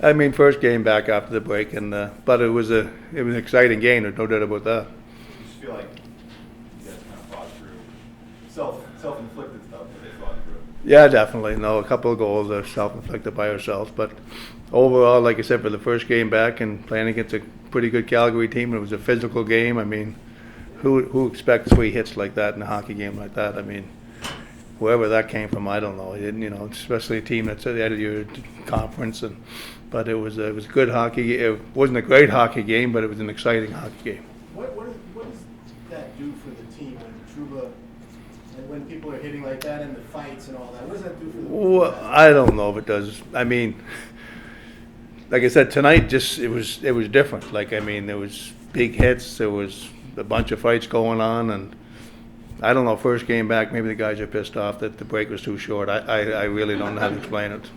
I mean, first game back after the break, and but it was an exciting game. There's no doubt about that. You just feel like you guys kind of fought through self-inflicted stuff, but they fought through. Yeah, definitely. No, a couple of goals are self-inflicted by ourselves, but overall, like I said, for the first game back and playing against a pretty good Calgary team, it was a physical game. I mean, who expects 3 hits like that in a hockey game like that? I mean, wherever that came from, I don't know. It didn't, especially a team that's at the end of your conference, but it was good hockey. It wasn't a great hockey game, but it was an exciting hockey game. What does that do for the team when Trouba and when people are hitting like that in the fights and all that? What does that do for the team? Well, I don't know if it does. I mean, like I said, tonight it was different. Like, I mean, there was big hits. There was a bunch of fights going on, and I don't know. First game back, maybe the guys are pissed off that the break was too short. I really don't know how to explain it.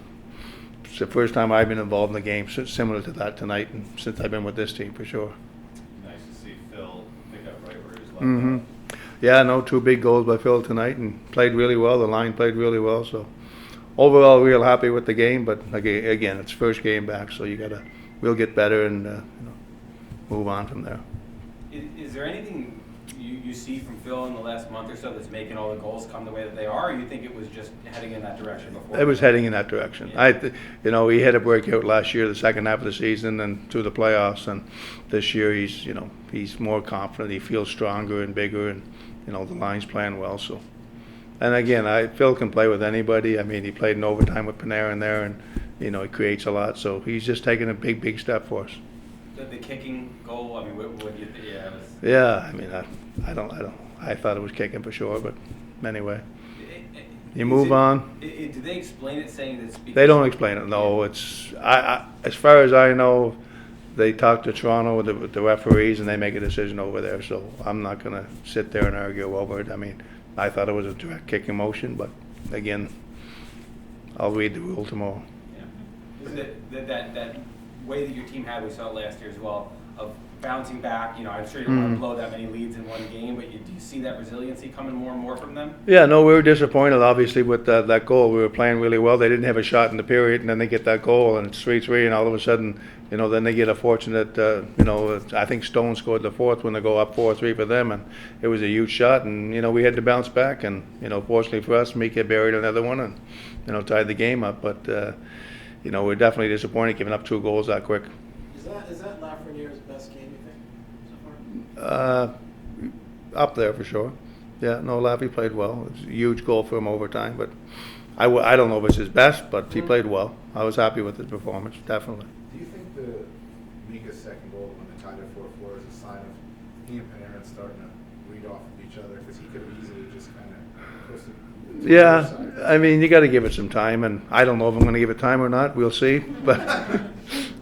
It's the first time I've been involved in the game similar to that tonight, and since I've been with this team for sure. Nice to see Phil pick up right where he's left Mm-hmm. off. Yeah, no, 2 big goals by Phil tonight, and played really well. The line played really well. So overall, real happy with the game. But again, it's first game back, so we'll get better and move on from there. Is there anything you see from Phil in the last month or so that's making all the goals come the way that they are, or you think it was just heading in that direction before? It was heading in that direction. Yeah. He had a breakout last year, the second half of the season, and through the playoffs. And this year, he's more confident. He feels stronger and bigger, and the line's playing well. So, and again, Phil can play with anybody. I mean, he played in overtime with Panarin there, and he creates a lot. So he's just taking a big step for us. The kicking goal. I mean, what do you think? Yeah. Yeah, I mean, I don't. I thought it was kicking for sure, but anyway, you move on. Do they explain it, saying that it's because They don't explain it. No, it's as far as I know, they talk to Toronto with the referees and they make a decision over there. So I'm not going to sit there and argue over it. I mean, I thought it was a direct kicking motion, but again, I'll read the rule tomorrow. Yeah. Is it that way that your team had, we saw it last year as well, of bouncing back? I'm sure you don't want to blow that many leads in one game, but do you see that resiliency coming more and more from them? Yeah, no, we were disappointed, obviously, with that goal. We were playing really well. They didn't have a shot in the period, and then they get that goal, and it's 3-3, and all of a sudden, then they get a fortunate, I think Stone scored the 4th when they go up 4-3 for them, and it was a huge shot, and, we had to bounce back, and, fortunately for us, Mika buried another one and, tied the game up, but, we're definitely disappointed giving up 2 goals that quick. Is that Lafreniere's best game, you think, so far? Up there for sure. Yeah, no, Laffy played well. It's a huge goal for him overtime, but I don't know if it's his best, but he played well. I was happy with his performance, definitely. Do you think the Mika's second goal when they tied it 4-4 is a sign of he and Panarin starting to read off of each other? Because he could have easily just kind of posted. Yeah, I mean, you got to give it some time, and I don't know if I'm going to give it time or not. We'll see,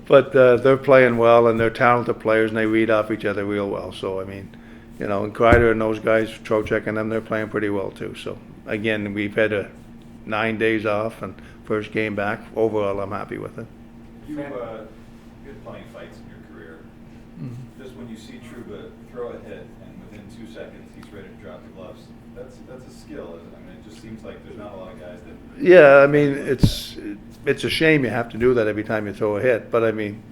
but they're playing well, and they're talented players, and they read off each other real well. So I mean, and Kreider and those guys, Trocheck and them, they're playing pretty well too. So again, we've had 9 days off and first game back. Overall, I'm happy with it. You had plenty of fights in your career. Mm-hmm. Just when you see Trouba throw a hit and within 2 seconds he's ready to drop the gloves, that's a skill, isn't it? I mean, it just seems like there's not a lot of guys that. Yeah, I mean, it's a shame you have to do that every time you throw a hit. But I mean,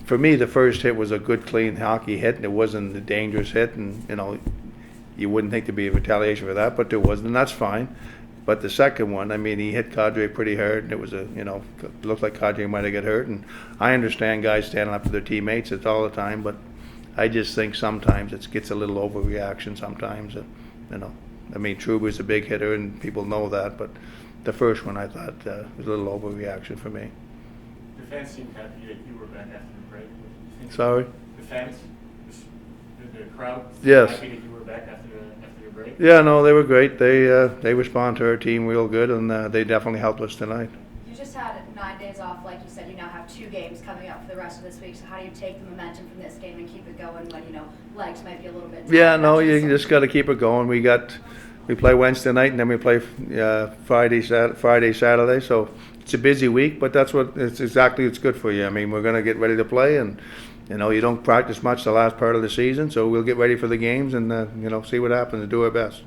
for me, the first hit was a good, clean hockey hit, and it wasn't a dangerous hit, and you wouldn't think there'd be a retaliation for that, but there wasn't, and that's fine. But the second one, I mean, he hit Kadri pretty hard, and it was looked like Kadri might have got hurt. And I understand guys standing up for their teammates, it's all the time, but I just think sometimes it gets a little overreaction sometimes. I mean, Trouba's a big hitter, and people know that, but the first one I thought was a little overreaction for me. The fans seemed happy that you were back after the break. Sorry? The fans, the crowd, Yes. happy that you were back after your break. Yeah, no, they were great. They respond to our team real good, and they definitely helped us tonight. You just had 9 days off, like you said. You now have 2 games coming up for the rest of this week. So how do you take the momentum from this game and keep it going when legs might be a little bit? Yeah, no, you just got to keep it going. We play Wednesday night, and then we play Friday, Saturday. So it's a busy week, but that's what it's good for you. I mean, we're going to get ready to play, and you don't practice much the last part of the season, so we'll get ready for the games and see what happens and do our best.